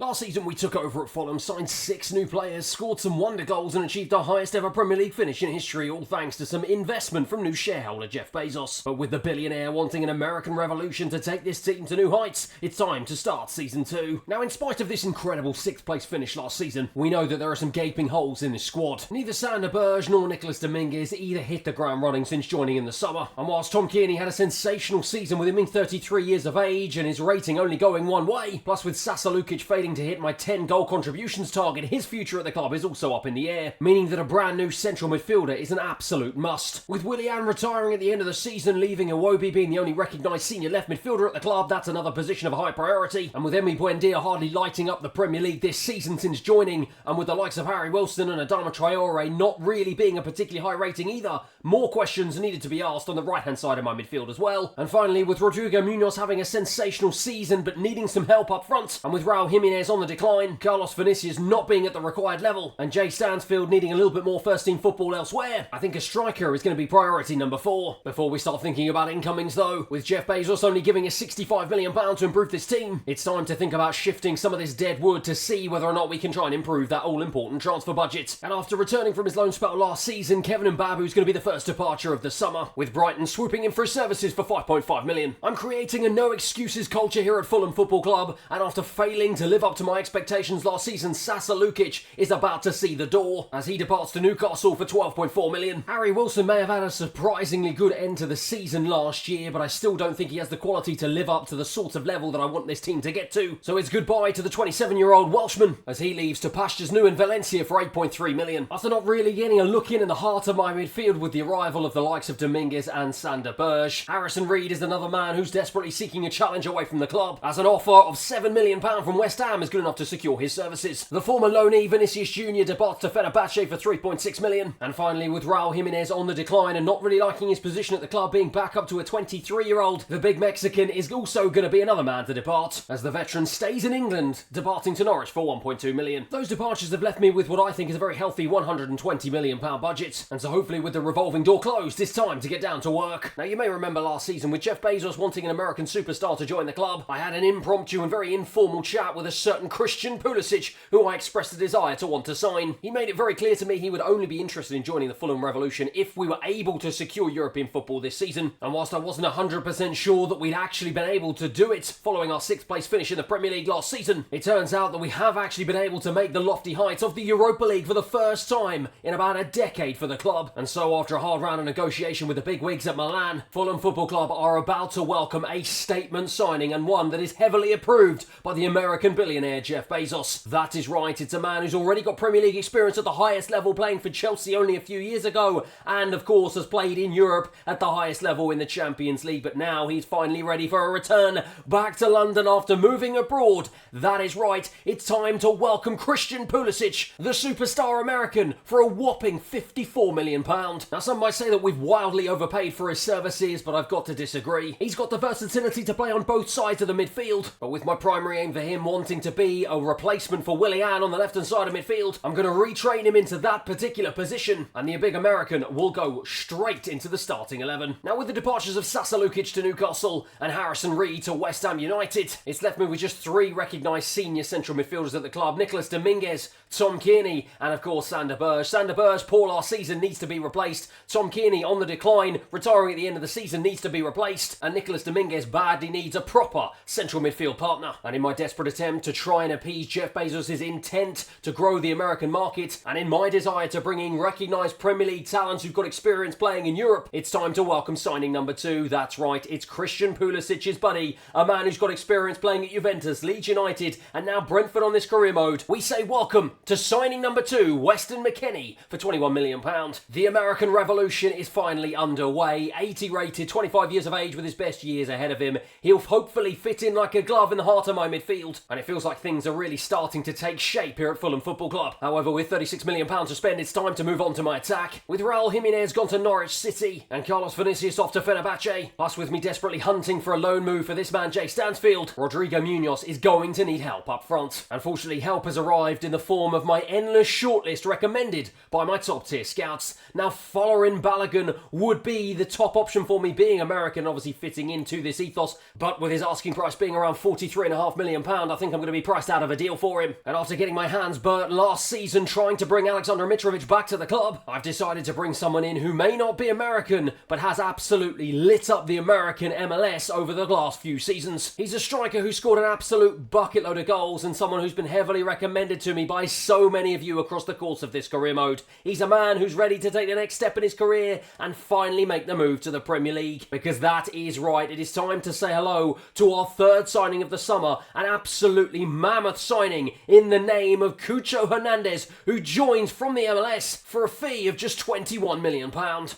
Last season we took over at Fulham, signed 6 new players, scored some wonder goals and achieved our highest ever Premier League finish in history, all thanks to some investment from new shareholder Jeff Bezos. But with the billionaire wanting an American revolution to take this team to new heights, it's time to start season 2. Now, in spite of this incredible 6th place finish last season, we know that there are some gaping holes in this squad. Neither Sander Berge nor Nicolas Dominguez either hit the ground running since joining in the summer, and whilst Tom Kearney had a sensational season with him being 33 years of age and his rating only going one way, plus with Sasa Lukic failing to hit my 10 goal contributions target, his future at the club is also up in the air, meaning that a brand new central midfielder is an absolute must. With Willian retiring at the end of the season, leaving Iwobi being the only recognised senior left midfielder at the club, that's another position of high priority, and with Emi Buendia hardly lighting up the Premier League this season since joining, and with the likes of Harry Wilson and Adama Traore not really being a particularly high rating either, more questions needed to be asked on the right hand side of my midfield as well. And finally, with Rodrigo Munoz having a sensational season but needing some help up front, and with Raul Jimenez on the decline, Carlos Vinicius not being at the required level, and Jay Stansfield needing a little bit more first team football elsewhere, I think a striker is going to be priority number 4. Before we start thinking about incomings though, with Jeff Bezos only giving us £65 million to improve this team, it's time to think about shifting some of this dead wood to see whether or not we can try and improve that all-important transfer budget. And after returning from his loan spell last season, Kevin Mbabu is going to be the first departure of the summer, with Brighton swooping in for his services for £5.5 million. I'm creating a no excuses culture here at Fulham Football Club, and after failing to live up to my expectations last season, Sasa Lukic is about to see the door as he departs to Newcastle for £12.4 million. Harry Wilson may have had a surprisingly good end to the season last year, but I still don't think he has the quality to live up to the sort of level that I want this team to get to. So it's goodbye to the 27-year-old Welshman as he leaves to pastures new in Valencia for £8.3 million. After not really getting a look in the heart of my midfield with the arrival of the likes of Dominguez and Sander Berge, Harrison Reed is another man who's desperately seeking a challenge away from the club, as an offer of £7 million from West Ham is good enough to secure his services. The former loanee Vinicius Jr. departs to Fenerbahce for £3.6 million. And finally, with Raul Jimenez on the decline and not really liking his position at the club, being back up to a 23-year-old, the big Mexican is also going to be another man to depart, as the veteran stays in England, departing to Norwich for £1.2 million. Those departures have left me with what I think is a very healthy £120 million budget, and so hopefully with the revolving door closed, it's time to get down to work. Now, you may remember last season, with Jeff Bezos wanting an American superstar to join the club, I had an impromptu and very informal chat with a certain Christian Pulisic, who I expressed a desire to want to sign. He made it very clear to me he would only be interested in joining the Fulham Revolution if we were able to secure European football this season, and whilst I wasn't 100% sure that we'd actually been able to do it following our 6th place finish in the Premier League last season, it turns out that we have actually been able to make the lofty heights of the Europa League for the first time in about a decade for the club. And so after a hard round of negotiation with the big wigs at Milan, Fulham Football Club are about to welcome a statement signing, and one that is heavily approved by the American billionaire Jeff Bezos. That is right, it's a man who's already got Premier League experience at the highest level, playing for Chelsea only a few years ago, and of course has played in Europe at the highest level in the Champions League, but now he's finally ready for a return back to London after moving abroad. That is right, it's time to welcome Christian Pulisic, the superstar American, for a whopping £54 million. Now, some might say that we've wildly overpaid for his services, but I've got to disagree. He's got the versatility to play on both sides of the midfield, but with my primary aim for him wanting to be a replacement for Willian on the left-hand side of midfield, I'm going to retrain him into that particular position, and the big American will go straight into the starting 11. Now, with the departures of Sasa Lukic to Newcastle and Harrison Reed to West Ham United, it's left me with just 3 recognised senior central midfielders at the club: Nicolas Dominguez, Tom Kearney, and of course Sander Berge. Sander Berge, poor last season, needs to be replaced. Tom Kearney on the decline, retiring at the end of the season, needs to be replaced. And Nicolas Dominguez badly needs a proper central midfield partner. And in my desperate attempt to try and appease Jeff Bezos' intent to grow the American market, and in my desire to bring in recognised Premier League talents who've got experience playing in Europe, it's time to welcome signing number 2. That's right, it's Christian Pulisic's buddy, a man who's got experience playing at Juventus, Leeds United, and now Brentford on this career mode. We say welcome to signing number 2, Weston McKennie, for £21 million. The American Revolution is finally underway. 80 rated, 25 years of age with his best years ahead of him. He'll hopefully fit in like a glove in the heart of my midfield, and it feels like things are really starting to take shape here at Fulham Football Club. However, with £36 million to spend, it's time to move on to my attack. With Raul Jimenez gone to Norwich City and Carlos Vinicius off to Fenerbahce, plus with me desperately hunting for a loan move for this man Jay Stansfield, Rodrigo Munoz is going to need help up front. Unfortunately, help has arrived in the form of my endless shortlist recommended by my top tier scouts. Now, Folarin Balogun would be the top option for me, being American, obviously fitting into this ethos, but with his asking price being around £43.5 million, I think I'm going to to be priced out of a deal for him. And after getting my hands burnt last season trying to bring Alexander Mitrovic back to the club, I've decided to bring someone in who may not be American, but has absolutely lit up the American MLS over the last few seasons. He's a striker who scored an absolute bucket load of goals and someone who's been heavily recommended to me by so many of you across the course of this career mode. He's a man who's ready to take the next step in his career and finally make the move to the Premier League. Because that is right, it is time to say hello to our third signing of the summer, an absolutely mammoth signing in the name of Cucho Hernandez, who joins from the MLS for a fee of just £21 million.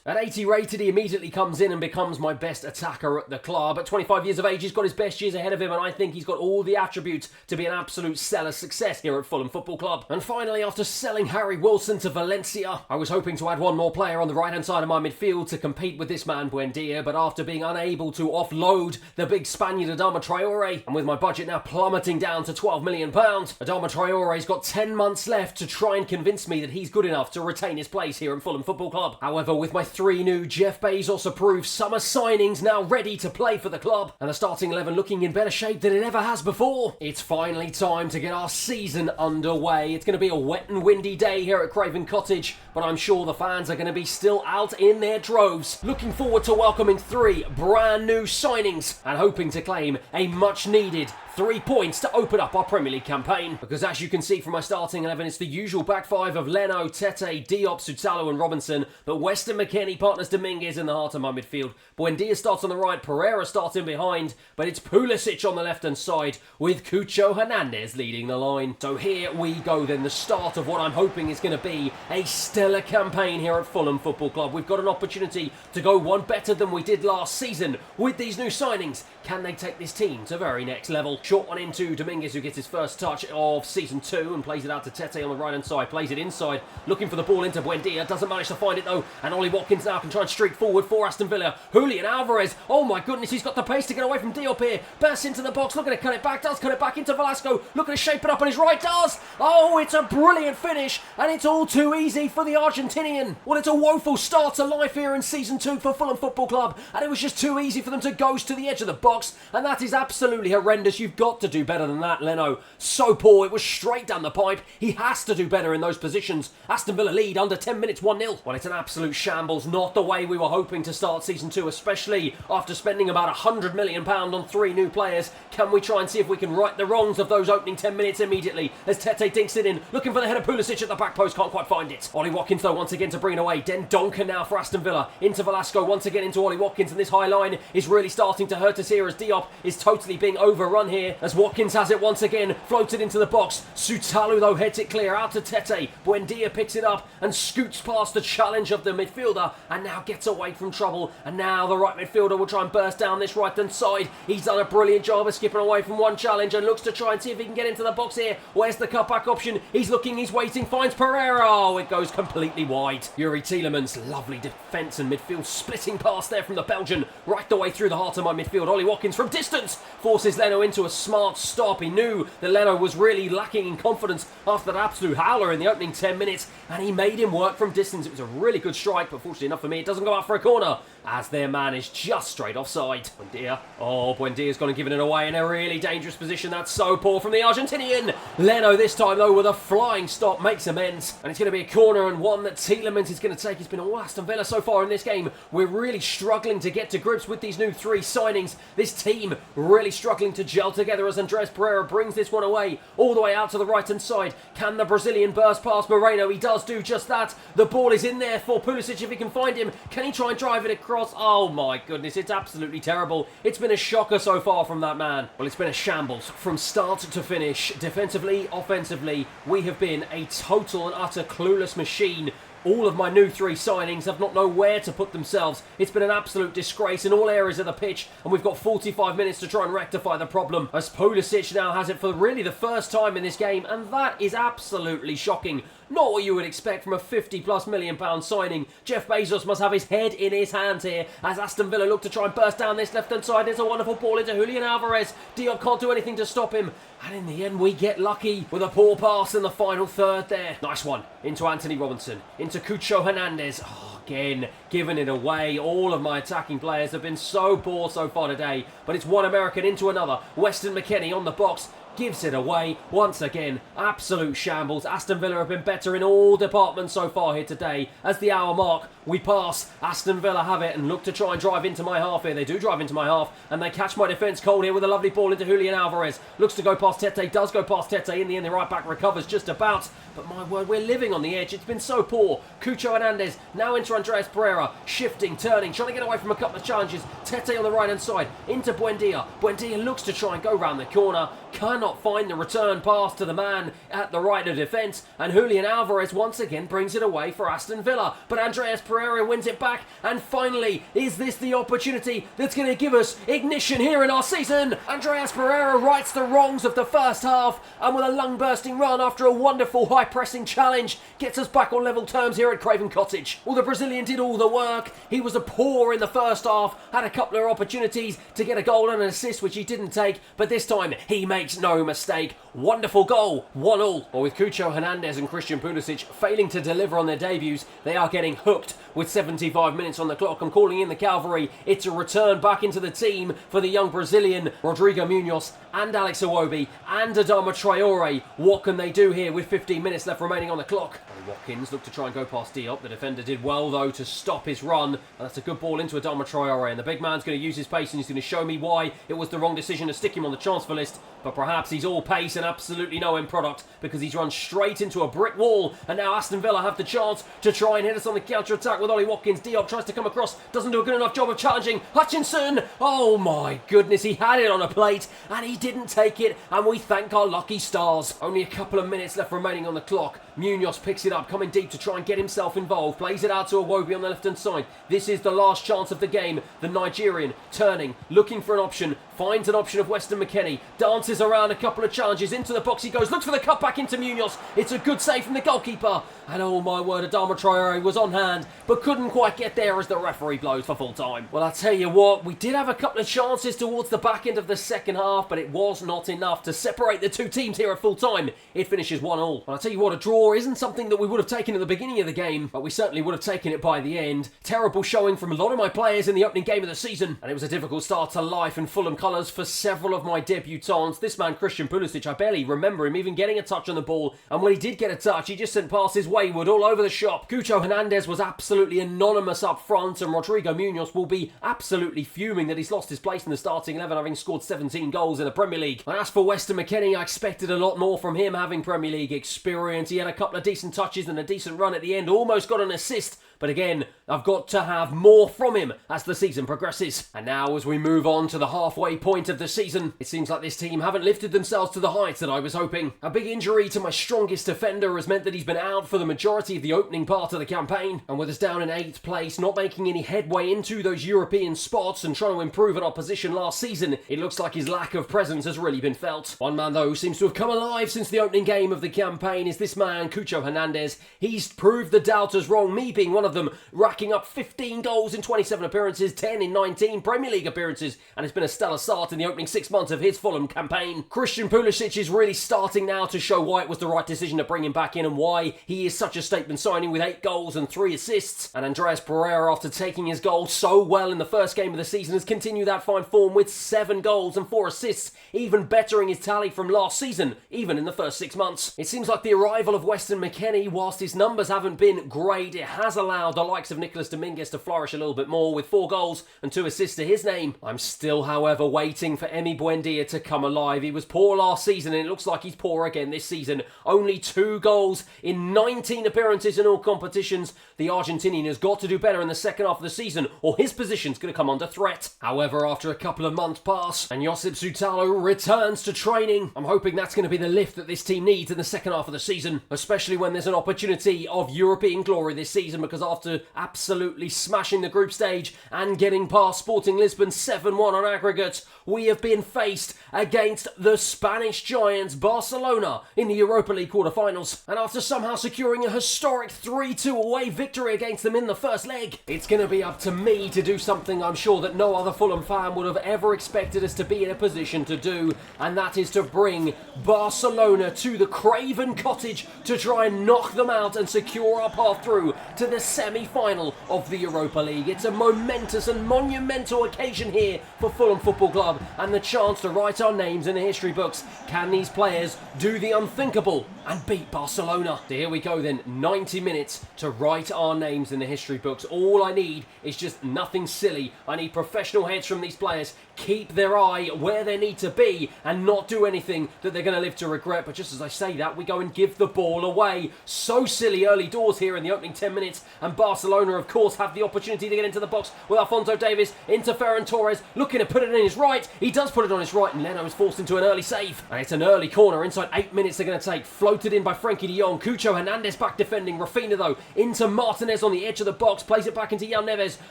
At 80 rated, he immediately comes in and becomes my best attacker at the club. At 25 years of age, he's got his best years ahead of him, and I think he's got all the attributes to be an absolute stellar success here at Fulham Football Club. And finally, after selling Harry Wilson to Valencia, I was hoping to add one more player on the right-hand side of my midfield to compete with this man Buendia, but after being unable to offload the big Spaniard Adama Traore, and with my budget now plummeting down to £12 million, Adama Traore's got 10 months left to try and convince me that he's good enough to retain his place here at Fulham Football Club. However, with my 3 new Jeff Bezos-approved summer signings now ready to play for the club, and the starting 11 looking in better shape than it ever has before, it's finally time to get our season underway. It's going to be a wet and windy day here at Craven Cottage, but I'm sure the fans are going to be still out in their droves. Looking forward to welcoming 3 brand new signings and hoping to claim a much needed 3 points to open up our Premier League campaign. Because as you can see from my starting 11, it's the usual back 5 of Leno, Tete, Diop, Sutalo and Robinson, but Weston McKennie partners Dominguez in the heart of my midfield. Buendia starts on the right, Pereira starts in behind, but it's Pulisic on the left-hand side with Cucho Hernandez leading the line. So here we go then, the start of what I'm hoping is going to be a stellar campaign here at Fulham Football Club. We've got an opportunity to go one better than we did last season with these new signings. Can they take this team to very next level? Short one into Dominguez, who gets his first touch of Season 2 and plays it out to Tete on the right-hand side. Plays it inside, looking for the ball into Buendia. Doesn't manage to find it though, and Ollie Watkins now can try and streak forward for Aston Villa. Julian Alvarez, oh my goodness, he's got the pace to get away from Diop here. Bursts into the box, looking to cut it back, does cut it back into Velasco. Looking to shape it up on his right, does! Oh, it's a brilliant finish, and it's all too easy for the Argentinian. Well, it's a woeful start to life here in Season 2 for Fulham Football Club, and it was just too easy for them to ghost to the edge of the box, and that is absolutely horrendous. You've got to do better than that, Leno. So poor, it was straight down the pipe. He has to do better in those positions. Aston Villa lead under 10 minutes, 1-0. Well, it's an absolute shambles, not the way we were hoping to start Season 2, especially after spending about £100 million on 3 new players. Can we try and see if we can right the wrongs of those opening 10 minutes immediately as Tete dinks it in, looking for the header. Pulisic at the back post, can't quite find it. Ollie Watkins though once again to bring it away. Den Donker now for Aston Villa, into Velasco, once again into Ollie Watkins, and this high line is really starting to hurt us here as Diop is totally being overrun here as Watkins has it once again, floated into the box. Sutalu though heads it clear out to Tete. Buendia picks it up and scoots past the challenge of the midfielder and now gets away from trouble, and now the right midfielder will try and burst down this right hand side. He's done a brilliant job of skipping away from one challenge and looks to try and see if he can get into the box here. Where's the cutback option? He's looking, he's waiting, finds Pereira. Oh, it goes completely wide. Yuri Tielemans, lovely defence and midfield splitting pass there from the Belgian right the way through the heart of my midfield. Ollie Watkins from distance forces Leno into a smart stop. He knew that Leno was really lacking in confidence after that absolute howler in the opening 10 minutes, and he made him work from distance. It was a really good strike, but fortunately enough for me, it doesn't go out for a corner as their man is just straight offside. Buendia. Oh, Buendia's gone and given it away in a really dangerous position. That's so poor from the Argentinian. Leno this time though with a flying stop makes amends, and it's going to be a corner, and one that Tielemans is going to take. It's been all Aston Villa so far in this game. We're really struggling to get to grips with these new 3 signings. This team really struggling to gel together as Andres Pereira brings this one away all the way out to the right hand side. Can the Brazilian burst past Moreno? He does do just that. The ball is in there for Pulisic if he can find him. Can he try and drive it across? Oh my goodness, it's absolutely terrible. It's been a shocker so far from that man. Well, it's been a shambles from start to finish. Defensively, offensively, we have been a total and utter clueless machine. All of my new 3 signings have not known where to put themselves. It's been an absolute disgrace in all areas of the pitch, and we've got 45 minutes to try and rectify the problem, as Pulisic now has it for really the first time in this game, and that is absolutely shocking. Not what you would expect from a £50+ million signing. Jeff Bezos must have his head in his hands here as Aston Villa look to try and burst down this left-hand side. It's a wonderful ball into Julian Alvarez. Diop can't do anything to stop him. And in the end, we get lucky with a poor pass in the final third there. Nice one into Anthony Robinson, into Cucho Hernandez. Oh, again, giving it away. All of my attacking players have been so poor so far today. But it's one American into another. Weston McKennie on the box. gives it away. Once again, absolute shambles. Aston Villa have been better in all departments so far here today. As the hour mark, we pass. Aston Villa have it and look to try and drive into my half here. They do drive into my half, and they catch my defence cold here with a lovely ball into Julian Alvarez. Looks to go past Tete, does go past Tete. In the end, the right back recovers just about. But my word, we're living on the edge. It's been so poor. Cucho Hernandez now into Andreas Pereira. Shifting, turning, trying to get away from a couple of challenges. Tete on the right-hand side into Buendia. Buendia looks to try and go round the corner. Cannot find the return pass to the man at the right of defence. And Julian Alvarez once again brings it away for Aston Villa. But Andreas Pereira wins it back. And finally, is this the opportunity that's going to give us ignition here in our season? Andreas Pereira rights the wrongs of the first half. And with a lung-bursting run after a wonderful high-pressing challenge, gets us back on level terms here at Craven Cottage. Well, the Brazilian did all the work. He was poor in the first half. Had a couple of opportunities to get a goal and an assist, which he didn't take. But this time, he makes no mistake. Wonderful goal, 1-1. Well, with Cucho Hernandez and Christian Pulisic failing to deliver on their debuts, they are getting hooked with 75 minutes on the clock. I'm calling in the cavalry. It's a return back into the team for the young Brazilian Rodrigo Munoz and Alex Iwobi and Adama Traore. What can they do here with 15 minutes left remaining on the clock? Watkins looked to try and go past Diop. The defender did well, though, to stop his run. And that's a good ball into Adama Traore. And the big man's going to use his pace and he's going to show me why it was the wrong decision to stick him on the transfer list. But perhaps he's all pace and absolutely no end product because he's run straight into a brick wall. And now Aston Villa have the chance to try and hit us on the counter-attack with Ollie Watkins. Diop tries to come across, doesn't do a good enough job of challenging. Hutchinson! Oh my goodness, he had it on a plate and he didn't take it. And we thank our lucky stars. Only a couple of minutes left remaining on the clock. Munoz picks it up, coming deep to try and get himself involved. Plays it out to Iwobi on the left-hand side. This is the last chance of the game. The Nigerian turning, looking for an option. Finds an option of Weston McKennie. Dances around a couple of challenges. Into the box he goes. Looks for the cut back into Munoz. It's a good save from the goalkeeper. And oh my word, Adama Traore was on hand, but couldn't quite get there as the referee blows for full time. Well, I tell you what, we did have a couple of chances towards the back end of the second half, but it was not enough to separate the two teams here at full time. It finishes 1-1. And I tell you what, a draw isn't something that we would have taken at the beginning of the game, but we certainly would have taken it by the end. Terrible showing from a lot of my players in the opening game of the season, and it was a difficult start to life in Fulham colours for several of my debutants. This man, Christian Pulisic, I barely remember him even getting a touch on the ball, and when he did get a touch, he just sent passes wayward all over the shop. Cucho Hernandez was absolutely anonymous up front, and Rodrigo Munoz will be absolutely fuming that he's lost his place in the starting 11, having scored 17 goals in the Premier League. And as for Weston McKennie, I expected a lot more from him, having Premier League experience. He had a couple of decent touches and a decent run at the end, almost got an assist. But again, I've got to have more from him as the season progresses. And now as we move on to the halfway point of the season, it seems like this team haven't lifted themselves to the heights that I was hoping. A big injury to my strongest defender has meant that he's been out for the majority of the opening part of the campaign. And with us down in 8th place, not making any headway into those European spots and trying to improve at our position last season, it looks like his lack of presence has really been felt. One man though who seems to have come alive since the opening game of the campaign is this man, Cucho Hernandez. He's proved the doubters wrong, me being one of them, racking up 15 goals in 27 appearances, 10 in 19 Premier League appearances, and it's been a stellar start in the opening 6 months of his Fulham campaign. Christian Pulisic is really starting now to show why it was the right decision to bring him back in and why he is such a statement signing with 8 goals and 3 assists. And Andreas Pereira, after taking his goal so well in the first game of the season, has continued that fine form with 7 goals and 4 assists, even bettering his tally from last season, even in the first 6 months. It seems like the arrival of Weston McKennie, whilst his numbers haven't been great, it has allowed the likes of Nicolas Dominguez to flourish a little bit more with 4 goals and 2 assists to his name. I'm still, however, waiting for Emi Buendia to come alive. He was poor last season and it looks like he's poor again this season. Only 2 goals in 19 appearances in all competitions. The Argentinian has got to do better in the second half of the season or his position's going to come under threat. However, after a couple of months pass and Josip Sutalo returns to training, I'm hoping that's going to be the lift that this team needs in the second half of the season, especially when there's an opportunity of European glory this season, because after absolutely smashing the group stage and getting past Sporting Lisbon 7-1 on aggregate, we have been faced against the Spanish giants Barcelona in the Europa League quarter-finals. And after somehow securing a historic 3-2 away victory against them in the first leg, it's going to be up to me to do something I'm sure that no other Fulham fan would have ever expected us to be in a position to do, and that is to bring Barcelona to the Craven Cottage to try and knock them out and secure our path through to the semi-final of the Europa League. It's a momentous and monumental occasion here for Fulham Football Club and the chance to write our names in the history books. Can these players do the unthinkable and beat Barcelona? So here we go then, 90 minutes to write our names in the history books. All I need is just nothing silly. I need professional heads from these players, keep their eye where they need to be and not do anything that they're going to live to regret. But just as I say that, we go and give the ball away. So silly early doors here in the opening 10 minutes, and Barcelona of course have the opportunity to get into the box with Alphonso Davies into Ferran Torres, looking to put it in his right. He does put it on his right, and Leno is forced into an early save, and it's an early corner inside 8 minutes they're going to take. Floated in by Frankie de Jong. Cucho Hernandez back defending. Rafinha though into Martinez on the edge of the box, plays it back into Joao Neves.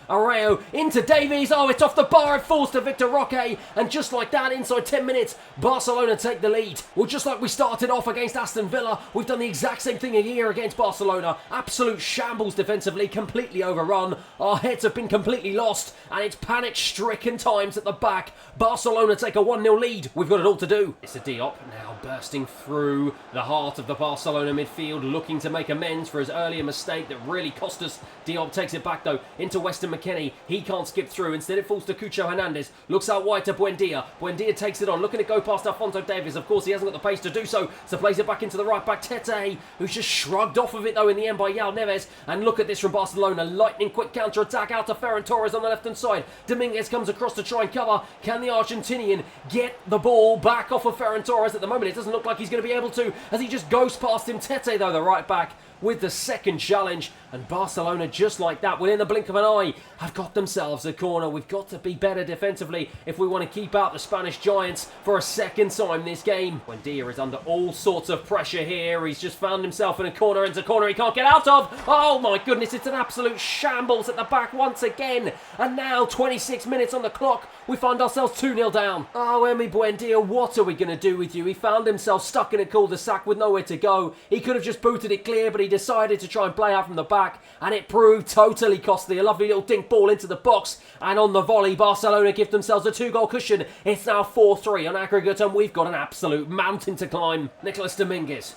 Arreo into Davies. Oh, it's off the bar. It falls to Victor Roque, and just like that, inside 10 minutes, Barcelona take the lead. Well, just like we started off against Aston Villa, we've done the exact same thing here against Barcelona. Absolute shambles defensively, completely overrun. Our heads have been completely lost, and it's panic-stricken times at the back. Barcelona take a 1-0 lead. We've got it all to do. It's a Diop now bursting through the heart of the Barcelona midfield, looking to make amends for his earlier mistake that really cost us. Diop takes it back though into Weston McKennie. He can't skip through. Instead it falls to Cucho Hernandez. Looks out wide to Buendia. Buendia takes it on, looking to go past Alphonso Davies. Of course he hasn't got the pace to do so, so plays it back into the right back Tete, who's just shrugged off of it though in the end by Joao Neves. And look at this from Barcelona, lightning quick counter attack out to Ferran Torres on the left hand side. Dominguez comes across to try and cover. Can the Argentinian get the ball back off of Ferran Torres? At the moment it doesn't look like he's going to be able to, as he just goes past him. Tete though, the right back, with the second challenge, and Barcelona just like that, within the blink of an eye, have got themselves a corner. We've got to be better defensively if we want to keep out the Spanish Giants for a second time this game. Buendia is under all sorts of pressure here. He's just found himself in a corner, into a corner he can't get out of. Oh my goodness, it's an absolute shambles at the back once again. And now 26 minutes on the clock, we find ourselves 2-0 down. Oh, Emi Buendia, what are we going to do with you? He found himself stuck in a cul-de-sac with nowhere to go. He could have just booted it clear, but he decided to try and play out from the back, and it proved totally costly. A lovely little dink ball into the box, and on the volley, Barcelona give themselves a 2-goal cushion. It's now 4-3 on aggregate, and we've got an absolute mountain to climb. Nicolas Dominguez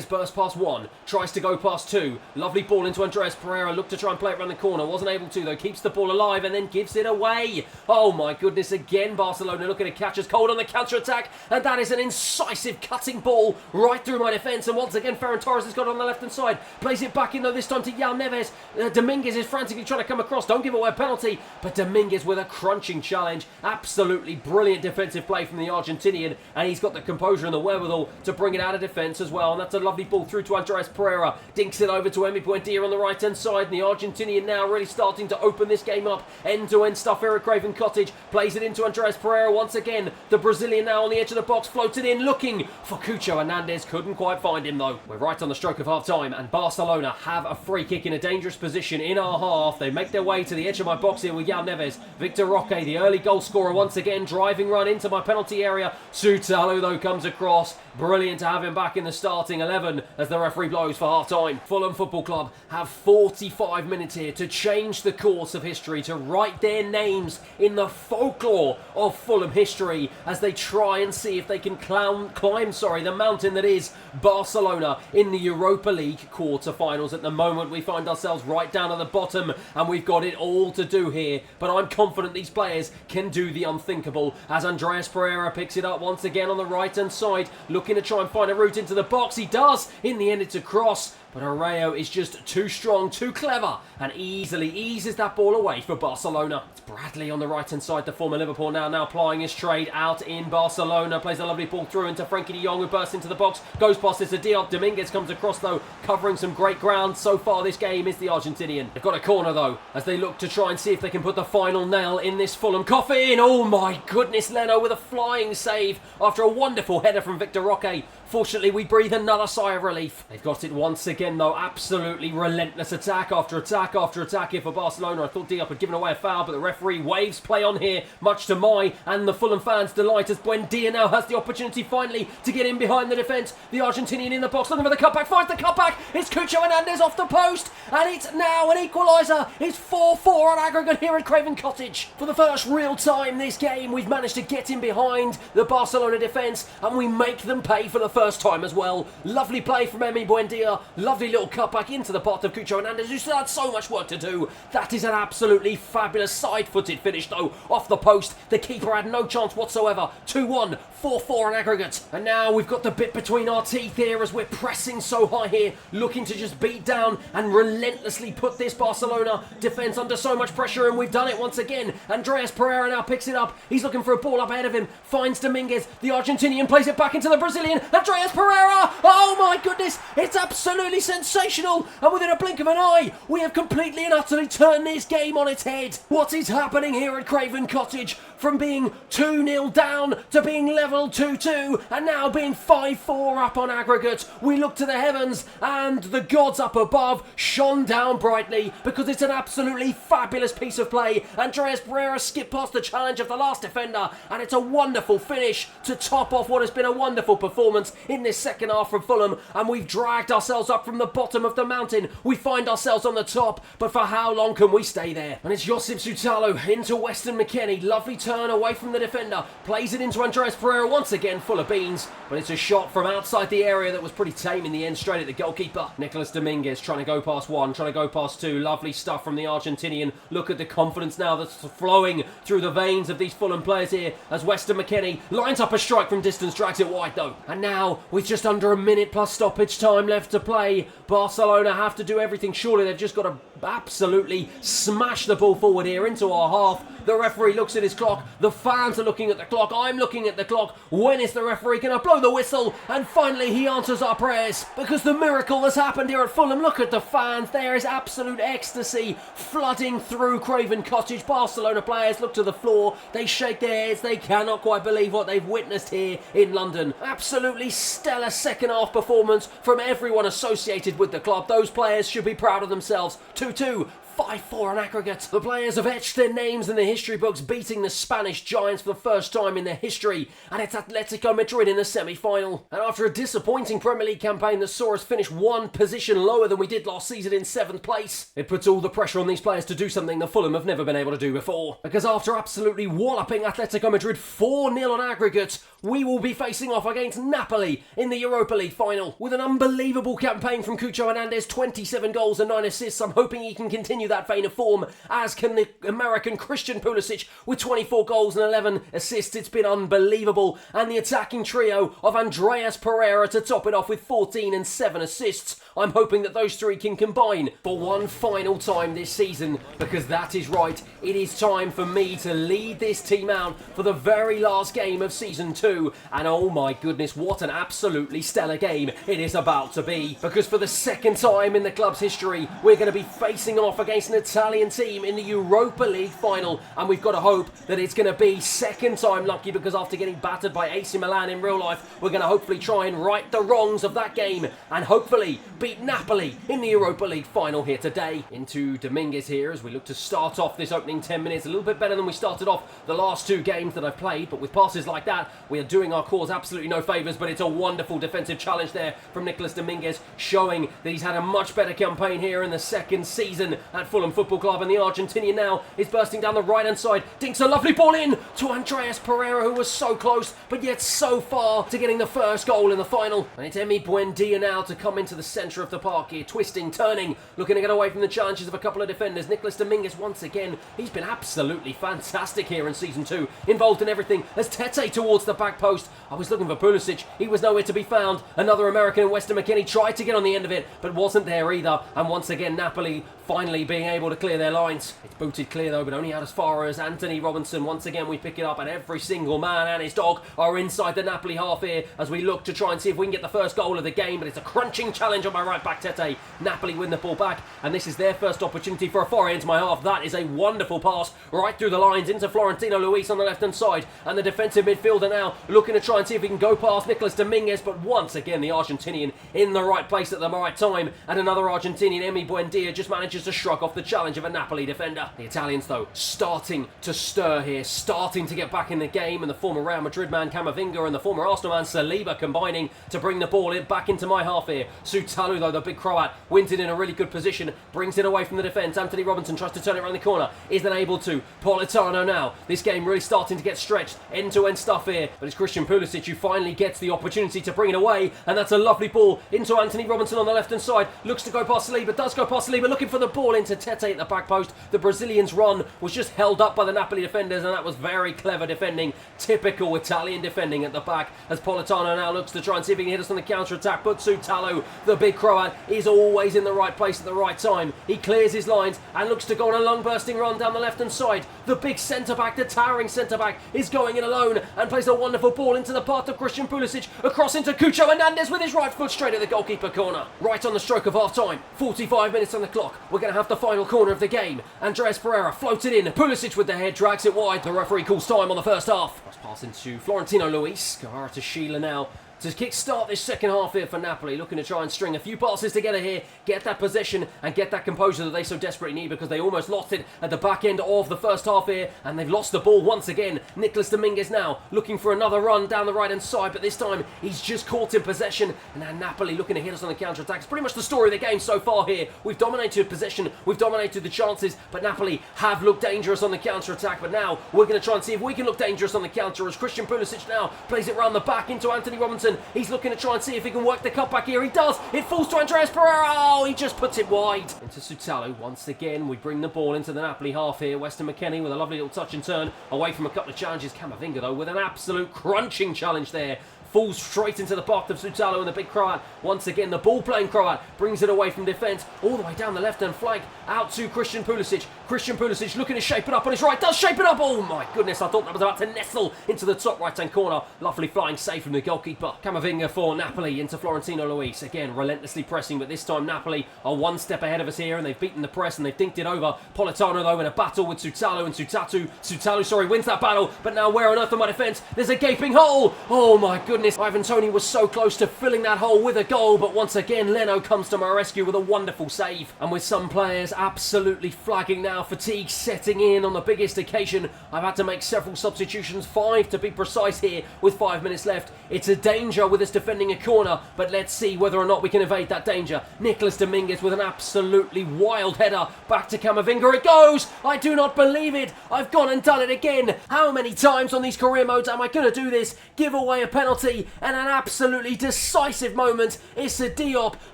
bursts past one, tries to go past two. Lovely ball into Andres Pereira, looked to try and play it around the corner, wasn't able to though, keeps the ball alive and then gives it away. Oh my goodness, again Barcelona looking to catch us cold on the counter-attack, and that is an incisive cutting ball right through my defence, and once again Ferran Torres has got it on the left hand side, plays it back in though, this time to Joao Neves. Dominguez is frantically trying to come across, don't give away a penalty, but Dominguez with a crunching challenge. Absolutely brilliant defensive play from the Argentinian, and he's got the composure and the wherewithal to bring it out of defence as well. And that's a lovely ball through to Andres Pereira, dinks it over to Emi Buendia on the right hand side, and the Argentinian now really starting to open this game up. End to end stuff here at Craven Cottage, plays it into Andres Pereira once again. The Brazilian now on the edge of the box, floated in looking for Cucho Hernandez, couldn't quite find him though. We're right on the stroke of half time, and Barcelona have a free kick in a dangerous position in our half. They make their way to the edge of my box here with Joao Neves. Victor Roque, the early goal scorer once again, driving run into my penalty area. Sutalo though comes across. Brilliant to have him back in the starting 11 as the referee blows for half time. Fulham Football Club have 45 minutes here to change the course of history, to write their names in the folklore of Fulham history as they try and see if they can climb the mountain that is Barcelona in the Europa League quarter-finals. At the moment we find ourselves right down at the bottom, and we've got it all to do here, but I'm confident these players can do the unthinkable as Andres Pereira picks it up once again on the right hand side, looking to try and find a route into the box. He does. In the end it's a cross, but Arreo is just too strong, too clever, and easily eases that ball away for Barcelona. It's Bradley on the right-hand side, the former Liverpool now plying his trade out in Barcelona. Plays a lovely ball through into Frankie de Jong, who bursts into the box, goes past this to Diop. Dominguez comes across though, covering some great ground. So far this game is the Argentinian. They've got a corner though, as they look to try and see if they can put the final nail in this Fulham coffin. Oh my goodness, Leno with a flying save after a wonderful header from Victor Roque. Fortunately, we breathe another sigh of relief. They've got it once again, though. Absolutely relentless attack after attack after attack here for Barcelona. I thought Diop had given away a foul, but the referee waves play on here, much to my and the Fulham fans' delight, as Buendia now has the opportunity finally to get in behind the defence. The Argentinian in the box, looking for the cutback, finds the cutback. It's Cucho Hernandez off the post, and it's now an equaliser. It's 4-4 on aggregate here at Craven Cottage. For the first real time this game, we've managed to get in behind the Barcelona defence, and we make them pay for the first first time as well. Lovely play from Emi Buendia. Lovely little cutback into the path of Cucho Hernandez, who still had so much work to do. That is an absolutely fabulous side-footed finish, though, off the post. The keeper had no chance whatsoever. 2-1, 4-4 on aggregate. And now we've got the bit between our teeth here as we're pressing so high here, looking to just beat down and relentlessly put this Barcelona defence under so much pressure, and we've done it once again. Andreas Pereira now picks it up. He's looking for a ball up ahead of him, finds Dominguez. The Argentinian plays it back into the Brazilian. Andreas Pereira! Oh my goodness! It's absolutely sensational! And within a blink of an eye, we have completely and utterly turned this game on its head. What is happening here at Craven Cottage? From being 2-0 down to being level 2-2 and now being 5-4 up on aggregate. We look to the heavens and the gods up above shone down brightly because it's an absolutely fabulous piece of play. Andreas Pereira skipped past the challenge of the last defender, and it's a wonderful finish to top off what has been a wonderful performance in this second half from Fulham, and we've dragged ourselves up from the bottom of the mountain. We find ourselves on the top, but for how long can we stay there? And it's Josip Sutalo into Weston McKennie. Lovely turn away from the defender, plays it into Andreas Pereira once again, full of beans, but it's a shot from outside the area that was pretty tame in the end, straight at the goalkeeper. Nicolas Dominguez trying to go past one, trying to go past two. Lovely stuff from the Argentinian. Look at the confidence now that's flowing through the veins of these Fulham players here as Weston McKennie lines up a strike from distance, drags it wide though. And now, with just under a minute plus stoppage time left to play, Barcelona have to do everything. Surely they've just got to absolutely smash the ball forward here into our half. The referee looks at his clock. The fans are looking at the clock. I'm looking at the clock. When is the referee going to blow the whistle? And finally he answers our prayers, because the miracle has happened here at Fulham. Look at the fans. There is absolute ecstasy flooding through Craven Cottage. Barcelona players look to the floor. They shake their heads. They cannot quite believe what they've witnessed here in London. Absolutely stellar second half performance from everyone associated with the club. Those players should be proud of themselves. 2-2. 5-4 on aggregate. The players have etched their names in the history books, beating the Spanish giants for the first time in their history, and it's Atletico Madrid in the semi-final. And after a disappointing Premier League campaign that saw us finish one position lower than we did last season in 7th place, it puts all the pressure on these players to do something the Fulham have never been able to do before. Because after absolutely walloping Atletico Madrid 4-0 on aggregate, we will be facing off against Napoli in the Europa League final. With an unbelievable campaign from Cucho Hernandez, 27 goals and 9 assists, I'm hoping he can continue that vein of form, as can the American Christian Pulisic with 24 goals and 11 assists. It's been unbelievable. And the attacking trio of Andreas Pereira to top it off with 14 and 7 assists. I'm hoping that those three can combine for one final time this season, because that is right, it is time for me to lead this team out for the very last game of Season 2, and oh my goodness, what an absolutely stellar game it is about to be, because for the second time in the club's history, we're going to be facing off against an Italian team in the Europa League final, and we've got to hope that it's going to be second time lucky, because after getting battered by AC Milan in real life, we're going to hopefully try and right the wrongs of that game, and hopefully beat Napoli in the Europa League final here today. Into Dominguez here as we look to start off this opening 10 minutes a little bit better than we started off the last two games that I've played, but with passes like that, we are doing our cause absolutely no favours, but it's a wonderful defensive challenge there from Nicolas Dominguez, showing that he's had a much better campaign here in the second season at Fulham Football Club, and the Argentinian now is bursting down the right-hand side, dinks a lovely ball in to Andreas Pereira, who was so close, but yet so far to getting the first goal in the final. And it's Emi Buendia now to come into the centre of the park here, twisting, turning, looking to get away from the challenges of a couple of defenders. Nicolas Dominguez once again, he's been absolutely fantastic here in Season 2, involved in everything, as Tete towards the back post. I was looking for Pulisic, he was nowhere to be found. Another American, Weston McKennie, tried to get on the end of it, but wasn't there either, and once again Napoli finally being able to clear their lines. It's booted clear though, but only out as far as Anthony Robinson. Once again we pick it up, and every single man and his dog are inside the Napoli half here as we look to try and see if we can get the first goal of the game, but it's a crunching challenge on my right back Tete. Napoli win the ball back, and this is their first opportunity for a foray into my half. That is a wonderful pass right through the lines into Florentino Luis on the left hand side, and the defensive midfielder now looking to try and see if he can go past Nicolas Dominguez, but once again the Argentinian in the right place at the right time, and another Argentinian, Emi Buendia, just manages to shrug shrug off the challenge of a Napoli defender. The Italians, though, starting to stir here, starting to get back in the game, and the former Real Madrid man Camavinga and the former Arsenal man Saliba combining to bring the ball back into my half here. Sutalu, though, the big Croat, wins it in a really good position, brings it away from the defence. Anthony Robinson tries to turn it around the corner, isn't able to. Politano now. This game really starting to get stretched. End-to-end stuff here, but it's Christian Pulisic who finally gets the opportunity to bring it away, and that's a lovely ball into Anthony Robinson on the left-hand side. Looks to go past Saliba, does go past Saliba, looking for the ball into Tete at the back post. The Brazilian's run was just held up by the Napoli defenders, and that was very clever defending. Typical Italian defending at the back, as Politano now looks to try and see if he can hit us on the counter-attack, but Sutalo, the big Croat, is always in the right place at the right time. He clears his lines and looks to go on a long bursting run down the left-hand side. The big centre-back, the towering centre-back, is going in alone and plays a wonderful ball into the path of Christian Pulisic, across into Cucho Hernandez with his right foot straight at the goalkeeper corner. Right on the stroke of half-time, 45 minutes on the clock. We're going to have the final corner of the game. Andreas Pereira floated in, Pulisic with the head, drags it wide. The referee calls time on the first half. Let's pass into Florentino Luis. Gahara to Sheila now to kick-start this second half here for Napoli, looking to try and string a few passes together here, get that possession and get that composure that they so desperately need, because they almost lost it at the back end of the first half here, and they've lost the ball once again. Nicolas Dominguez now looking for another run down the right-hand side, but this time he's just caught in possession, and now Napoli looking to hit us on the counter-attack. It's pretty much the story of the game so far here. We've dominated possession, we've dominated the chances, but Napoli have looked dangerous on the counter-attack, but now we're going to try and see if we can look dangerous on the counter, as Christian Pulisic now plays it round the back into Anthony Robinson. He's looking to try and see if he can work the cutback here. He does. It falls to Andreas Pereira. Oh, he just puts it wide. Into Sutalo. Once again, we bring the ball into the Napoli half here. Weston McKennie with a lovely little touch and turn away from a couple of challenges. Camavinga, though, with an absolute crunching challenge there. Falls straight into the path of Sutalo and the big Croat. Once again, the ball-playing Croat brings it away from defence, all the way down the left-hand flank, out to Christian Pulisic. Christian Pulisic looking to shape it up on his right, does shape it up! Oh my goodness, I thought that was about to nestle into the top right-hand corner. Lovely flying save from the goalkeeper. Camavinga for Napoli into Florentino Luis. Again, relentlessly pressing, but this time Napoli are one step ahead of us here, and they've beaten the press and they've dinked it over. Politano, though, in a battle with Sutalo, and Sutalo, wins that battle, but now where on earth on my defence? There's a gaping hole! Oh my goodness, Ivan Toney was so close to filling that hole with a goal, but once again Leno comes to my rescue with a wonderful save. And with some players absolutely flagging now, fatigue setting in on the biggest occasion, I've had to make several substitutions, 5 to be precise here, with 5 minutes left. It's a danger with us defending a corner, but let's see whether or not we can evade that danger. Nicolas Dominguez with an absolutely wild header, back to Camavinga, it goes! I do not believe it! I've gone and done it again! How many times on these career modes am I going to do this? Give away a penalty, and an absolutely decisive moment. Issa Diop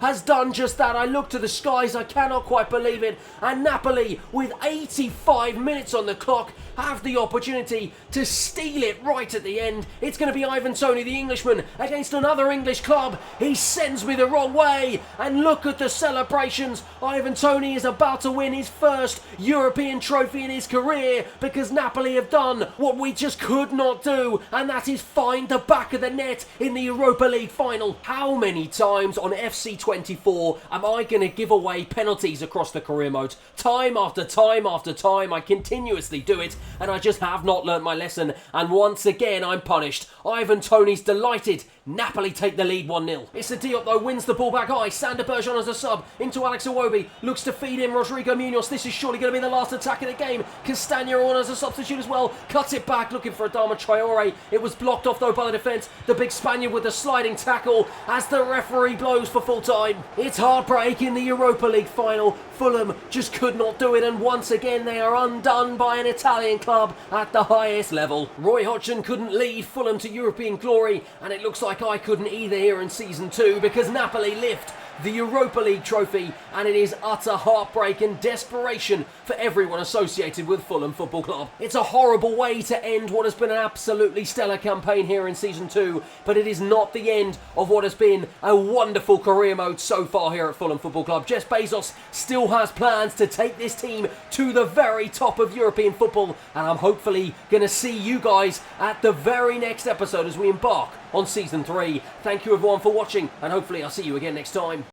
has done just that. I look to the skies, I cannot quite believe it, and Napoli, with 85 minutes on the clock, have the opportunity to steal it right at the end. It's going to be Ivan Toney, the Englishman, against another English club. He sends me the wrong way, and look at the celebrations. Ivan Toney is about to win his first European trophy in his career, because Napoli have done what we just could not do, and that is find the back of the net in the Europa League final. How many times on FC24 am I going to give away penalties across the career modes? Time after time after time, I continuously do it, and I just have not learnt my lesson, and once again I'm punished. Ivan Toney's delighted. Napoli take the lead 1-0. Issa Diop, though, wins the ball back high. Sander Bergeron as a sub into Alex Iwobi. Looks to feed in Rodrigo Munoz. This is surely going to be the last attack of the game. Castagna on as a substitute as well. Cuts it back, looking for Adama Traore. It was blocked off, though, by the defence. The big Spaniard with the sliding tackle as the referee blows for full time. It's heartbreak in the Europa League final. Fulham just could not do it, and once again they are undone by an Italian club at the highest level. Roy Hodgson couldn't lead Fulham to European glory, and it looks like I couldn't either here in Season 2, because Napoli lift the Europa League trophy, and it is utter heartbreak and desperation for everyone associated with Fulham Football Club. It's a horrible way to end what has been an absolutely stellar campaign here in Season 2, but it is not the end of what has been a wonderful career mode so far here at Fulham Football Club. Jeff Bezos still has plans to take this team to the very top of European football, and I'm hopefully going to see you guys at the very next episode as we embark on Season 3. Thank you everyone for watching, and hopefully I'll see you again next time.